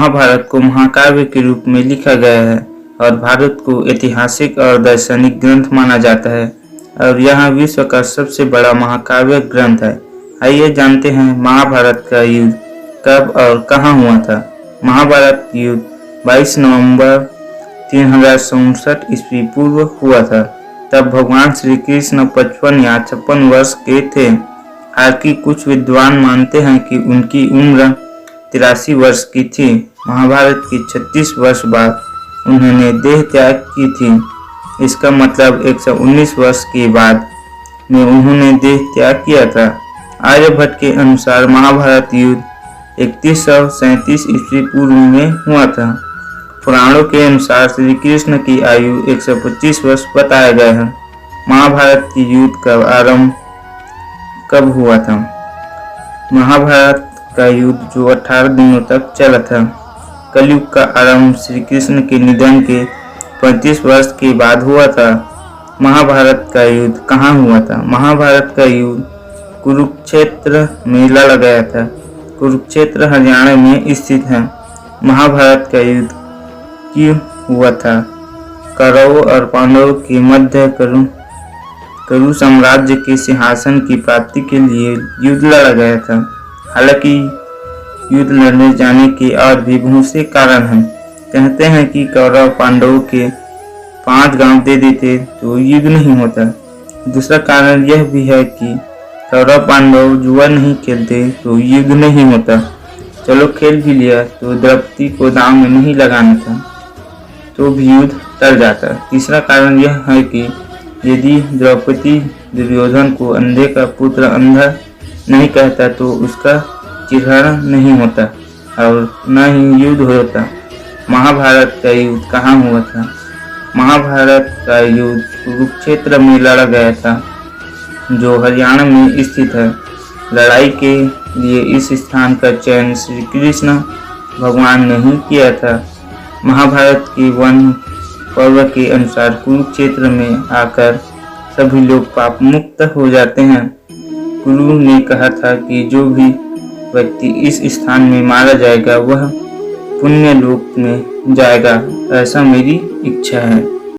महाभारत को महाकाव्य के रूप में लिखा गया है और भारत को ऐतिहासिक और दार्शनिक ग्रंथ माना जाता है और यह विश्व का सबसे बड़ा महाकाव्य ग्रंथ है। आइए जानते हैं महाभारत का युद्ध कब और कहाँ हुआ था। महाभारत युद्ध 22 नवंबर 3067 ईस्वी पूर्व हुआ था। तब भगवान श्री कृष्ण 55 या 56 वर्ष के थे। हालांकि कुछ विद्वान मानते हैं कि उनकी उम्र 83 वर्ष की थी। महाभारत के 36 वर्ष बाद उन्होंने देह त्याग की थी। इसका मतलब 119 वर्ष के बाद में उन्होंने देह त्याग किया था। आर्यभट्ट के अनुसार महाभारत युद्ध 3137 ईस्वी पूर्व में हुआ था। पुराणों के अनुसार श्री कृष्ण की आयु 125 वर्ष बताया गया है। महाभारत की युद्ध का आरंभ कब हुआ था? महाभारत का युद्ध जो 18 दिनों तक चला था। कलयुग का आरंभ श्री कृष्ण के निधन के 35 वर्ष के बाद हुआ था। महाभारत का युद्ध कहाँ हुआ था? महाभारत का युद्ध कुरुक्षेत्र में लड़ा गया था। कुरुक्षेत्र हरियाणा में स्थित है। महाभारत का युद्ध क्यों हुआ था? कौरवों और पांडवों के मध्य कुरु साम्राज्य के सिंहासन की प्राप्ति के लिए युद्ध लड़ा गया था। हालांकि युद्ध लड़ने जाने के और भी बहुत से कारण हैं। कहते हैं कि कौरव पांडवों के 5 गांव दे देते तो युद्ध नहीं होता। दूसरा कारण यह भी है कि कौरव पांडव जुआ नहीं खेलते तो युद्ध नहीं होता। चलो खेल भी लिया तो द्रौपदी को दांव में नहीं लगाना था तो भी युद्ध टल जाता। तीसरा कारण यह है कि यदि द्रौपदी दुर्योधन को अंधे का पुत्र अंधा नहीं कहता तो उसका चिरहरण नहीं होता और न ही युद्ध होता। महाभारत का युद्ध कहाँ हुआ था? महाभारत का युद्ध कुरुक्षेत्र में लड़ा गया था जो हरियाणा में स्थित है। लड़ाई के लिए इस स्थान का चयन श्री कृष्ण भगवान ने ही किया था। महाभारत के वन पर्व के अनुसार कुरुक्षेत्र में आकर सभी लोग पाप मुक्त हो जाते हैं। गुरु ने कहा था कि जो भी व्यक्ति इस स्थान में मारा जाएगा वह पुण्य लोक में जाएगा। ऐसा मेरी इच्छा है।